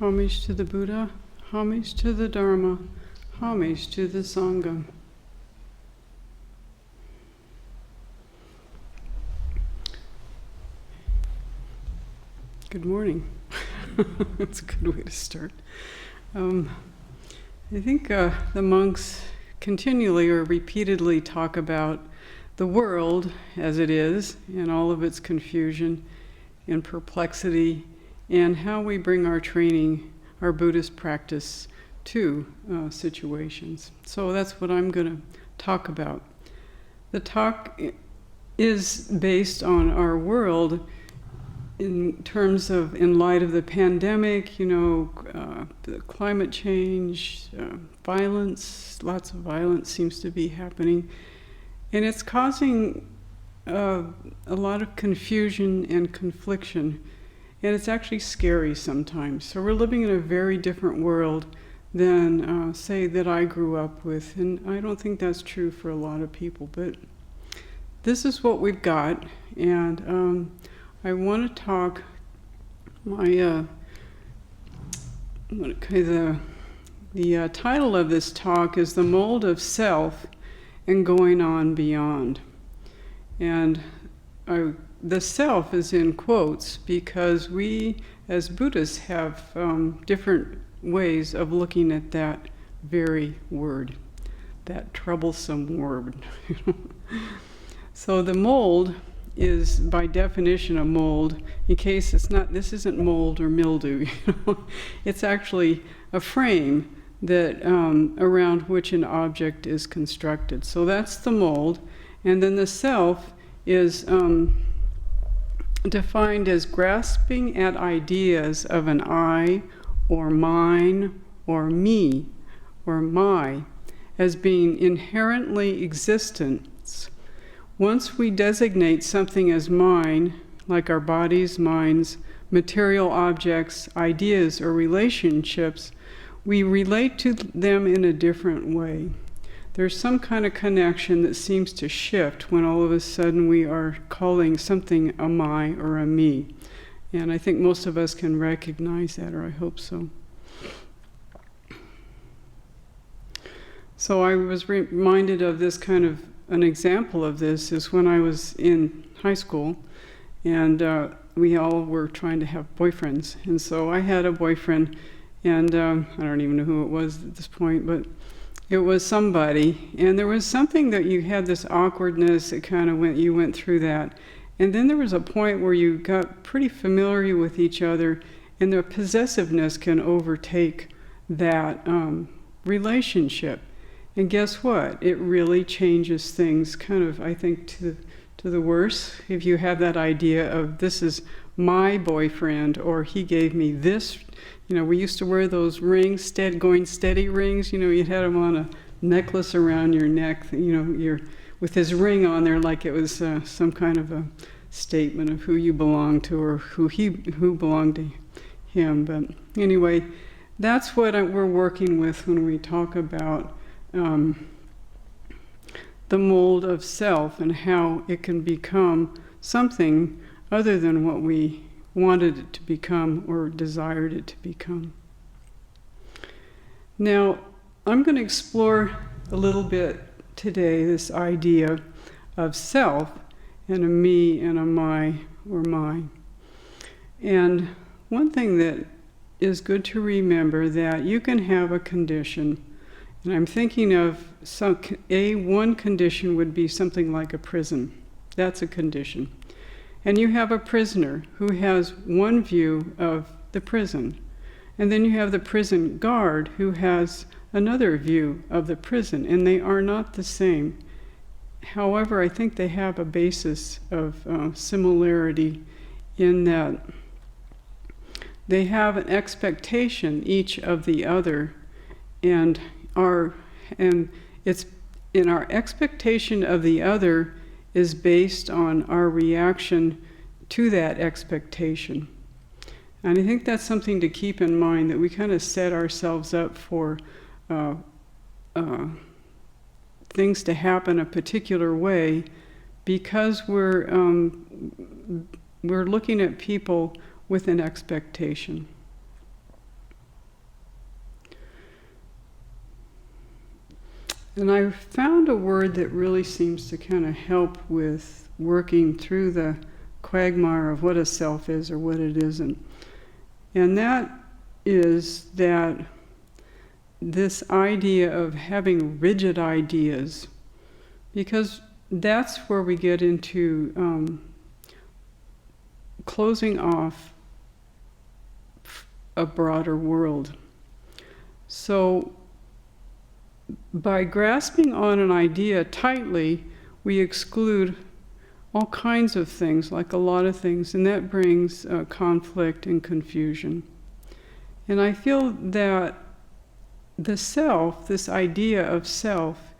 Homage to the Buddha, homage to the Dharma, homage to the Sangha. Good morning. That's a good way to start. I think the monks continually or repeatedly talk about the world as it is and all of its confusion and perplexity, and how we bring our training, our Buddhist practice to situations. So that's what I'm going to talk about. The talk is based on our world in terms of, in light of the pandemic, the climate change, violence, lots of violence seems to be happening. And it's causing a lot of confusion and confliction. And it's actually scary sometimes. So we're living in a very different world than, say, that I grew up with. And I don't think that's true for a lot of people. But this is what we've got. And I want to talk, the title of this talk is The Mold of Self and Going On Beyond. And the self is in quotes because we as Buddhists have different ways of looking at that very word, that troublesome word. So the mold is by definition a mold. In case this isn't mold or mildew, it's actually a frame that around which an object is constructed. So that's the mold. And then the self is defined as grasping at ideas of an I or mine or me or my as being inherently existent. Once we designate something as mine, like our bodies, minds, material objects, ideas, or relationships, we relate to them in a different way. There's some kind of connection that seems to shift when all of a sudden we are calling something a my or a me. And I think most of us can recognize that, or I hope so. So I was reminded of this kind of, an example of this is when I was in high school, and we all were trying to have boyfriends. And so I had a boyfriend, and I don't even know who it was at this point, but it was somebody, and there was something that you had this awkwardness, you went through that. And then there was a point where you got pretty familiar with each other, and the possessiveness can overtake that relationship. And guess what? It really changes things kind of, I think, to the worse. If you have that idea of this is my boyfriend, or he gave me this. We used to wear those rings, going steady rings. You'd had them on a necklace around your neck, with his ring on there like it was some kind of a statement of who you belonged to or who belonged to him. But anyway, that's what we're working with when we talk about the mold of self and how it can become something other than what we wanted it to become or desired it to become. Now, I'm going to explore a little bit today this idea of self and a me and a my or mine. And one thing that is good to remember that you can have a condition, and I'm thinking of one condition would be something like a prison. That's a condition. And you have a prisoner who has one view of the prison. And then you have the prison guard who has another view of the prison, and they are not the same. However, I think they have a basis of similarity in that they have an expectation each of the other, and it's in our expectation of the other is based on our reaction to that expectation. And I think that's something to keep in mind, that we kind of set ourselves up for things to happen a particular way because we're looking at people with an expectation. And I found a word that really seems to kind of help with working through the quagmire of what a self is or what it isn't. And that is that this idea of having rigid ideas, because that's where we get into closing off a broader world. So by grasping on an idea tightly, we exclude all kinds of things, like a lot of things, and that brings conflict and confusion. And I feel that the self, this idea of self,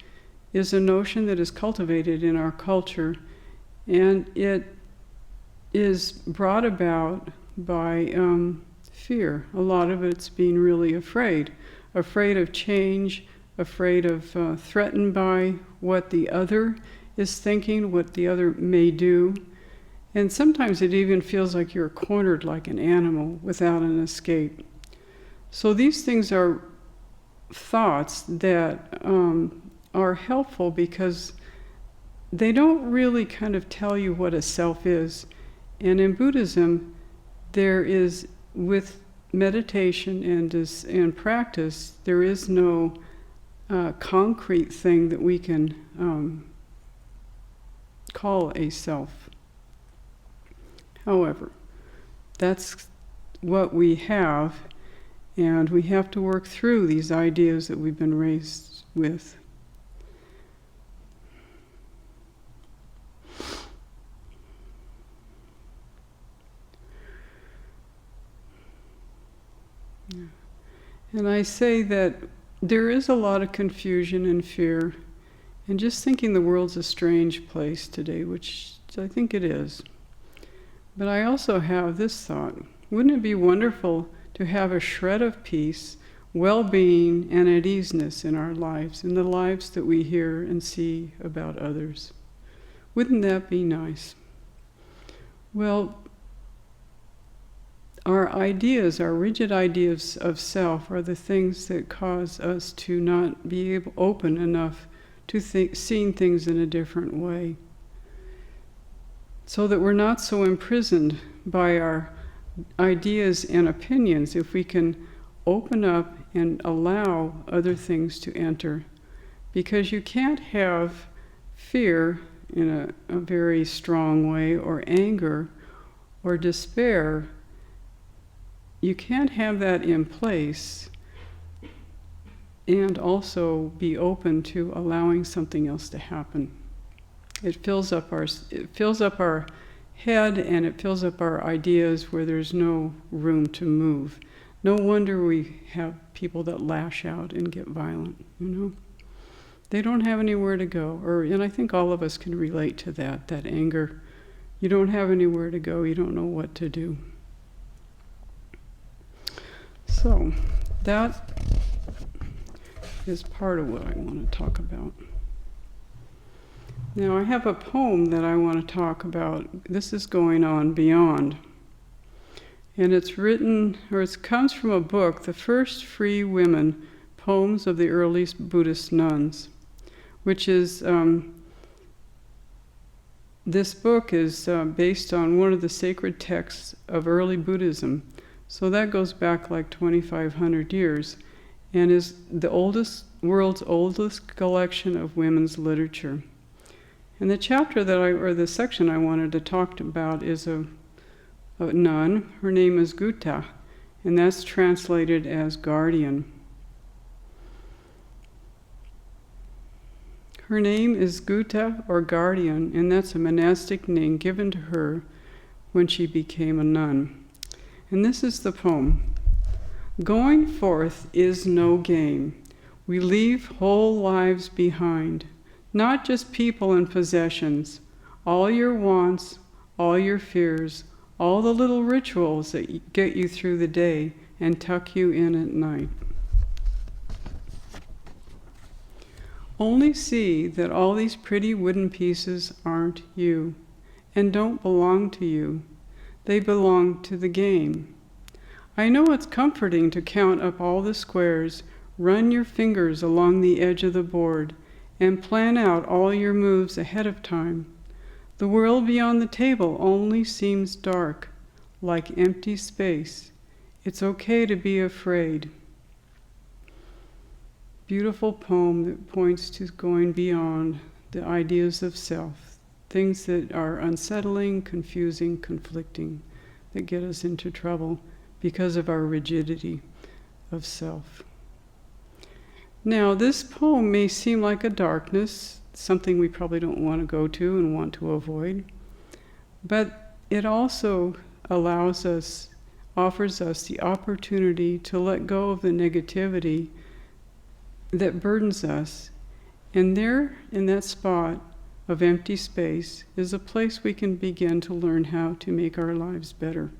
is a notion that is cultivated in our culture, and it is brought about by fear. A lot of it's being really afraid of change, afraid of threatened by what the other is thinking, what the other may do. And sometimes it even feels like you're cornered like an animal without an escape. So these things are thoughts that are helpful because they don't really kind of tell you what a self is. And in Buddhism, there is, with meditation and practice, there is no concrete thing that we can call a self. However, that's what we have, and we have to work through these ideas that we've been raised with. Yeah. And I say that there is a lot of confusion and fear, and just thinking the world's a strange place today, which I think it is. But I also have this thought: wouldn't it be wonderful to have a shred of peace, well-being, and at easeness in our lives, in the lives that we hear and see about others? Wouldn't that be nice? Well, our ideas, our rigid ideas of self, are the things that cause us to not be open enough to seeing things in a different way, so that we're not so imprisoned by our ideas and opinions. If we can open up and allow other things to enter, because you can't have fear in a very strong way, or anger or despair. You can't have that in place and also be open to allowing something else to happen. It fills up our head, and it fills up our ideas where there's no room to move. No wonder we have people that lash out and get violent, you know? They don't have anywhere to go. And I think all of us can relate to that anger. You don't have anywhere to go, you don't know what to do. So that is part of what I want to talk about. Now, I have a poem that I want to talk about. This is Going On Beyond. And it's written, or it comes from a book, The First Free Women, Poems of the Earliest Buddhist Nuns, which is, this book is based on one of the sacred texts of early Buddhism. So that goes back like 2,500 years, and is the world's oldest collection of women's literature. And the chapter or the section I wanted to talk about is a nun. Her name is Gutta, and that's translated as guardian. Her name is Gutta, or guardian, and that's a monastic name given to her when she became a nun. And this is the poem. Going forth is no game. We leave whole lives behind, not just people and possessions, all your wants, all your fears, all the little rituals that get you through the day and tuck you in at night. Only see that all these pretty wooden pieces aren't you and don't belong to you. They belong to the game. I know it's comforting to count up all the squares, run your fingers along the edge of the board, and plan out all your moves ahead of time. The world beyond the table only seems dark, like empty space. It's okay to be afraid. Beautiful poem that points to going beyond the ideas of self, things that are unsettling, confusing, conflicting, that get us into trouble because of our rigidity of self. Now, this poem may seem like a darkness, something we probably don't want to go to and want to avoid, but it also offers us the opportunity to let go of the negativity that burdens us. And there, in that spot of empty space, is a place we can begin to learn how to make our lives better.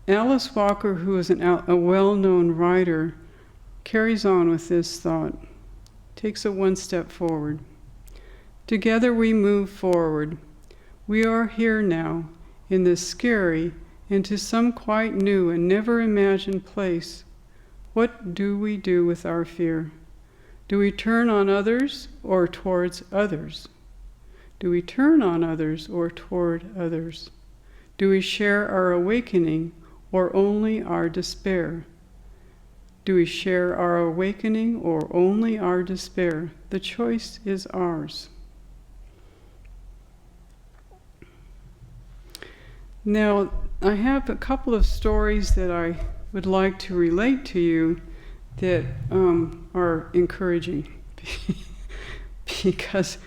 Alice Walker, who is a well-known writer, carries on with this thought, takes it one step forward. Together we move forward. We are here now, in this scary, into some quite new and never imagined place. What do we do with our fear? Do we turn on others or towards others? Do we turn on others or toward others? Do we share our awakening or only our despair? Do we share our awakening or only our despair? The choice is ours. Now, I have a couple of stories that I would like to relate to you that are encouraging. Because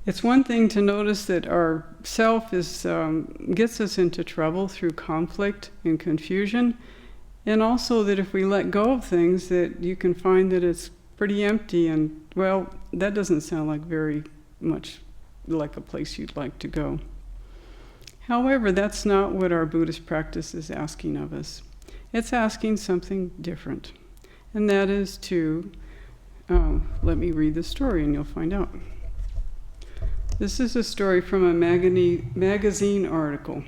it's one thing to notice that our self gets us into trouble through conflict and confusion, and also that if we let go of things, that you can find that it's pretty empty, and, well, that doesn't sound like very much like a place you'd like to go. However, that's not what our Buddhist practice is asking of us. It's asking something different, and that is to, let me read the story and you'll find out. This is a story from a magazine article,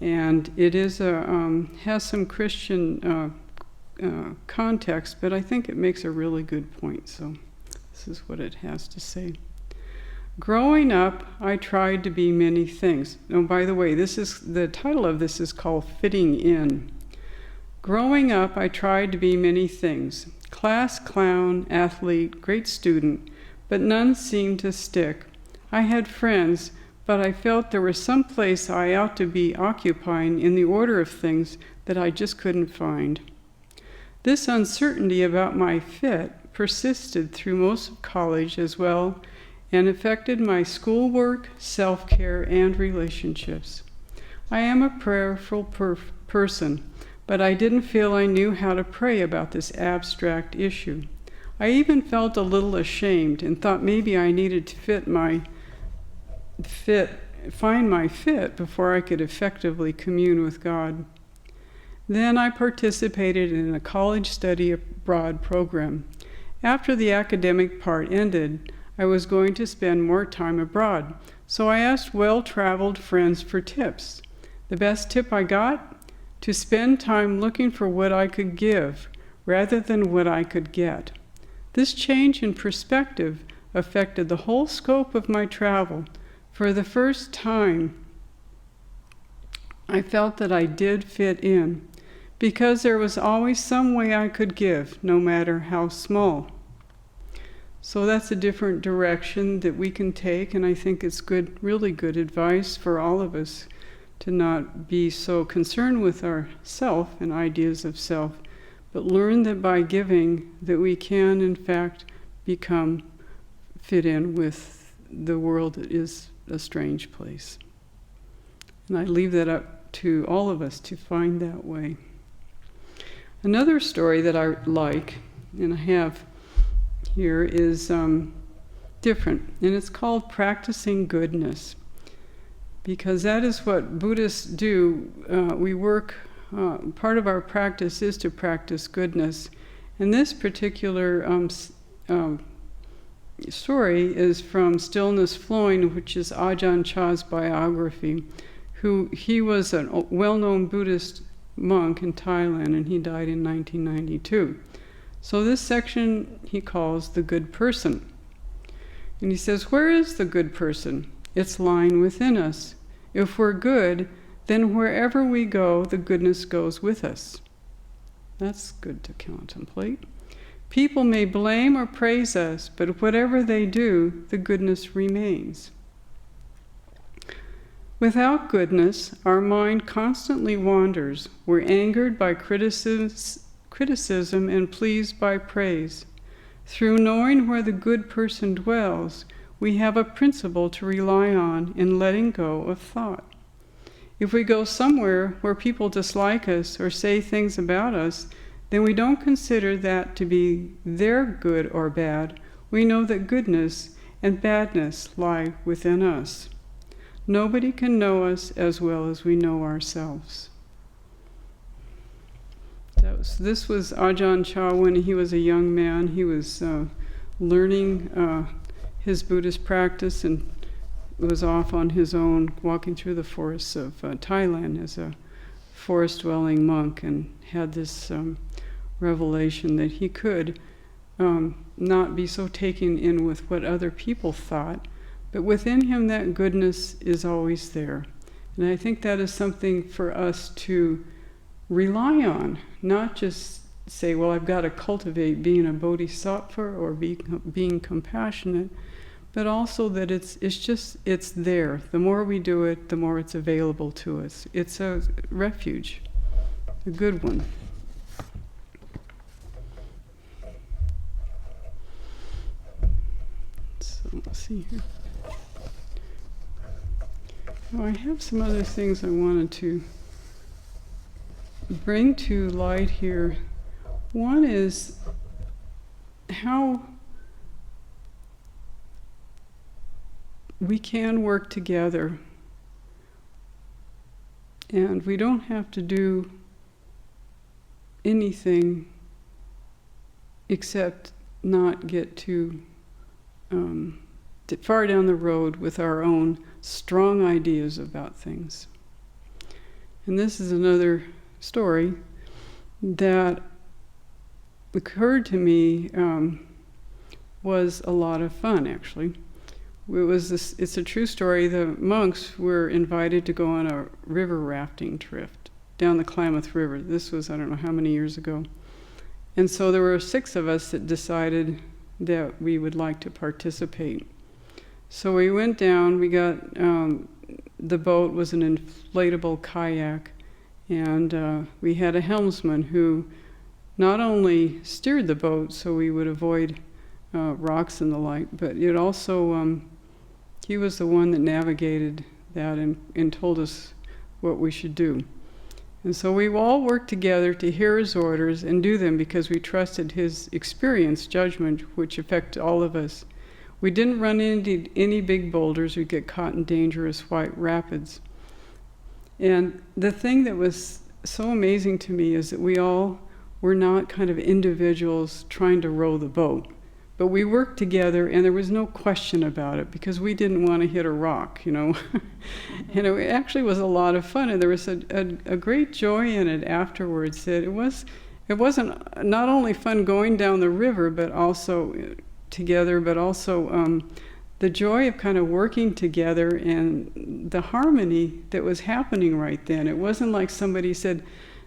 and it is has some Christian context, but I think it makes a really good point, so this is what it has to say. Growing up, I tried to be many things. Oh, by the way, the title of this is called Fitting In. Growing up, I tried to be many things. Class clown, athlete, great student, but none seemed to stick. I had friends, but I felt there was some place I ought to be occupying in the order of things that I just couldn't find. This uncertainty about my fit persisted through most of college as well, and affected my schoolwork, self-care, and relationships. I am a prayerful person, but I didn't feel I knew how to pray about this abstract issue. I even felt a little ashamed and thought maybe I needed to find my fit before I could effectively commune with God. Then I participated in a college study abroad program. After the academic part ended, I was going to spend more time abroad, so I asked well-traveled friends for tips. The best tip I got? To spend time looking for what I could give, rather than what I could get. This change in perspective affected the whole scope of my travel. For the first time, I felt that I did fit in, because there was always some way I could give, no matter how small. So that's a different direction that we can take, and I think it's good, really good advice for all of us to not be so concerned with our self and ideas of self, but learn that by giving that we can, in fact, fit in with the world that is a strange place. And I leave that up to all of us to find that way. Another story that I like, and I have here, is different, and it's called Practicing Goodness, because that is what Buddhists do. We work, part of our practice is to practice goodness, and this particular story is from Stillness Flowing, which is Ajahn Chah's biography. He was a well-known Buddhist monk in Thailand, and he died in 1992. So this section he calls the good person. And he says, where is the good person? It's lying within us. If we're good, then wherever we go, the goodness goes with us. That's good to contemplate. People may blame or praise us, but whatever they do, the goodness remains. Without goodness, our mind constantly wanders. We're angered by criticism and pleased by praise. Through knowing where the good person dwells, we have a principle to rely on in letting go of thought. If we go somewhere where people dislike us or say things about us, then we don't consider that to be their good or bad. We know that goodness and badness lie within us. Nobody can know us as well as we know ourselves. This was Ajahn Chah when he was a young man. He was learning his Buddhist practice and was off on his own, walking through the forests of Thailand as a forest-dwelling monk, and had this revelation that he could not be so taken in with what other people thought, but within him that goodness is always there. And I think that is something for us to rely on, not just say, well, I've got to cultivate being a bodhisattva or being compassionate, but also that it's there. The more we do it, the more it's available to us. It's a refuge, a good one. So let's see here. Oh, I have some other things I wanted to bring to light here. One is how we can work together, and we don't have to do anything except not get too far down the road with our own strong ideas about things. And this is another story that occurred to me, was a lot of fun, actually. It's a true story. The monks were invited to go on a river rafting trip down the Klamath River. This was, I don't know how many years ago. And so there were 6 of us that decided that we would like to participate. So we went down, we got, the boat was an inflatable kayak, and we had a helmsman who not only steered the boat so we would avoid rocks and the like, but it also, he was the one that navigated that and told us what we should do. And so we all worked together to hear his orders and do them because we trusted his experience, judgment, which affected all of us. We didn't run into any big boulders or get caught in dangerous white rapids. And the thing that was so amazing to me is that we all were not kind of individuals trying to row the boat, but we worked together, and there was no question about it because we didn't want to hit a rock, you know. And it actually was a lot of fun, and there was a great joy in it afterwards. That it wasn't not only fun going down the river, but also together, but also the joy of kind of working together and the harmony that was happening right then. It wasn't like somebody said,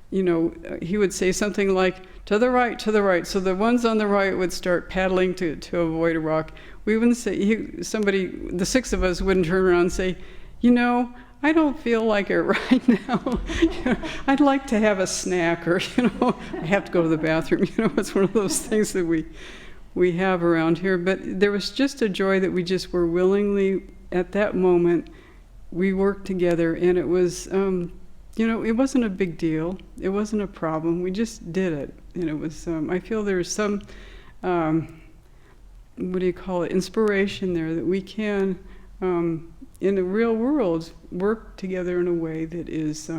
you know, he would say something like, to the right, to the right. So the ones on the right would start paddling to avoid a rock. We wouldn't say, the 6 of us wouldn't turn around and say, you know, I don't feel like it right now. You know, I'd like to have a snack, or, you know, I have to go to the bathroom. You know, it's one of those things that we have around here. But there was just a joy that we just were willingly, at that moment, we worked together, and it was, you know, it wasn't a big deal. It wasn't a problem. We just did it. And it was, I feel there's some, what do you call it, inspiration there that we can, in the real world, work together in a way that is,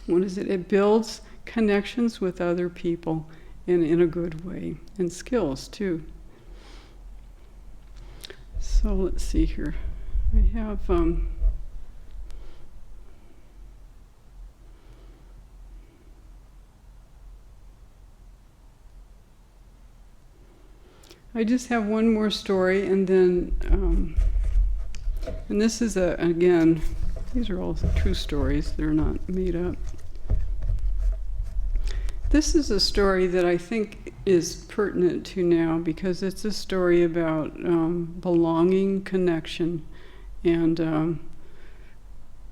it builds connections with other people and in a good way, and skills too. So let's see here. I have, I just have one more story, and then, and this is again, these are all true stories, they're not made up. This is a story that I think is pertinent to now because it's a story about belonging, connection, and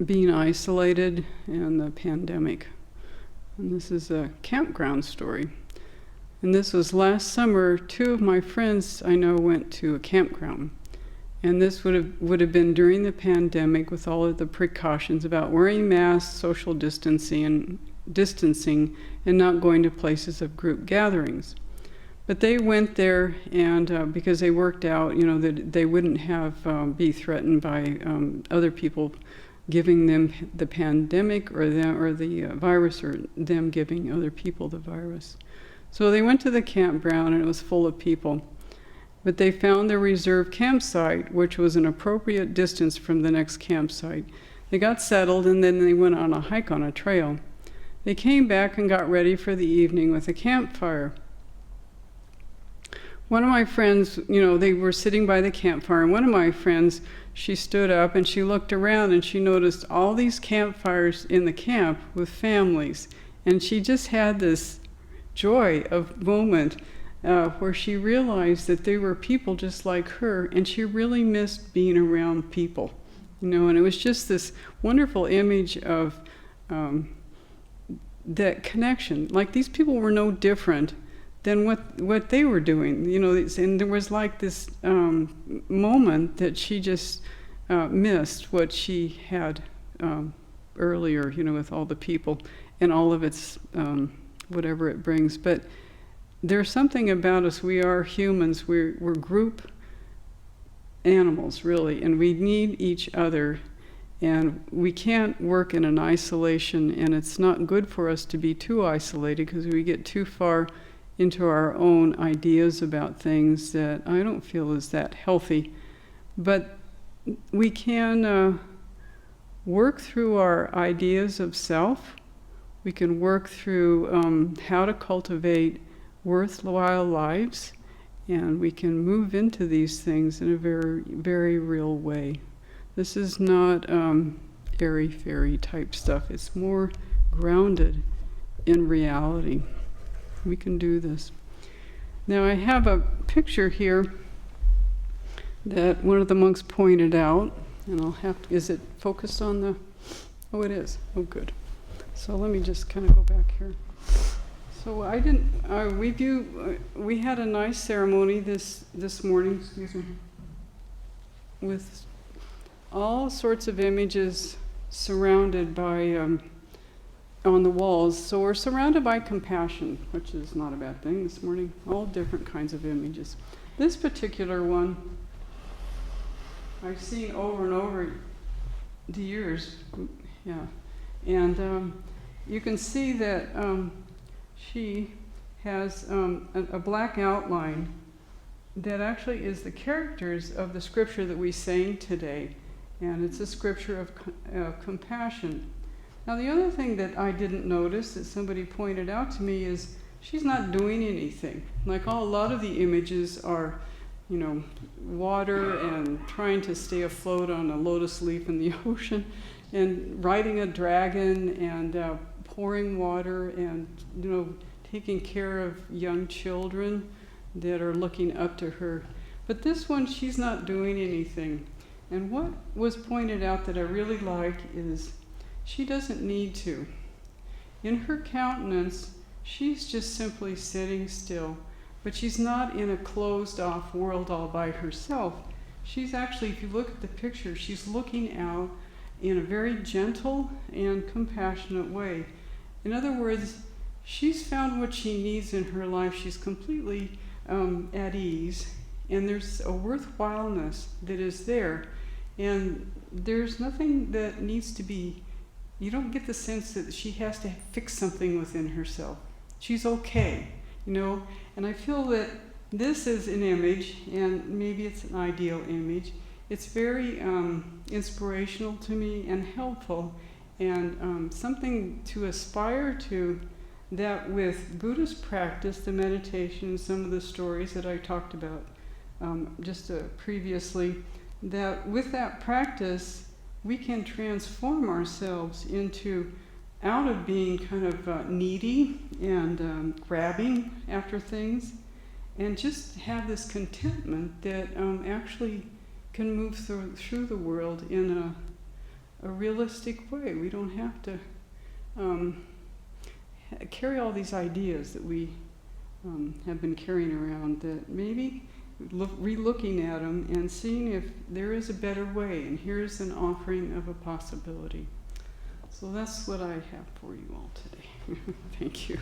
being isolated and the pandemic. And this is a campground story. And this was last summer. 2 of my friends I know went to a campground. And this would have been during the pandemic with all of the precautions about wearing masks, social distancing, and not going to places of group gatherings. But they went there, and because they worked out, that they wouldn't have be threatened by other people giving them the pandemic or the virus, or them giving other people the virus. So they went to the campground, and it was full of people. But they found their reserved campsite, which was an appropriate distance from the next campsite. They got settled, and then they went on a hike on a trail. They came back and got ready for the evening with a campfire. One of my friends, they were sitting by the campfire, and one of my friends, she stood up and she looked around and she noticed all these campfires in the camp with families. And she just had this joy of moment where she realized that there were people just like her, and she really missed being around people. And it was just this wonderful image of that connection. Like, these people were no different than what they were doing. And there was like this moment that she just missed what she had earlier, with all the people and all of its whatever it brings. But there's something about us. We are humans. We're group animals, really, and we need each other. And we can't work in an isolation, and it's not good for us to be too isolated because we get too far into our own ideas about things that I don't feel is that healthy. But we can work through our ideas of self. We can work through how to cultivate worthwhile lives, and we can move into these things in a very, very real way. This is not airy-fairy type stuff. It's more grounded in reality. We can do this. Now, I have a picture here that one of the monks pointed out, and I'll have to, is it focused on the, oh, it is. Oh, good. So let me just kind of go back here. So I didn't, we had a nice ceremony this morning, with all sorts of images surrounded by, on the walls. So we're surrounded by compassion, which is not a bad thing this morning, all different kinds of images. This particular one, I've seen over and over the years, yeah. And you can see that she has a black outline that actually is the characters of the scripture that we sang today. And it's a scripture of compassion. Now, the other thing that I didn't notice that somebody pointed out to me is she's not doing anything. Like, a lot of the images are, water and trying to stay afloat on a lotus leaf in the ocean, and riding a dragon, and pouring water, and taking care of young children that are looking up to her. But this one, she's not doing anything. And what was pointed out that I really like is she doesn't need to. In her countenance, she's just simply sitting still, but she's not in a closed-off world all by herself. She's actually, if you look at the picture, she's looking out in a very gentle and compassionate way. In other words, she's found what she needs in her life. She's completely at ease, and there's a worthwhileness that is there. And there's nothing that needs to be, you don't get the sense that she has to fix something within herself. She's okay, and I feel that this is an image, and maybe it's an ideal image. It's very inspirational to me and helpful, and something to aspire to that with Buddhist practice, the meditation, some of the stories that I talked about previously, that with that practice, we can transform ourselves into, out of being kind of needy and grabbing after things, and just have this contentment that actually can move through the world in a realistic way. We don't have to carry all these ideas that we have been carrying around, that maybe re-looking at them and seeing if there is a better way, and here's an offering of a possibility. So that's what I have for you all today. Thank you.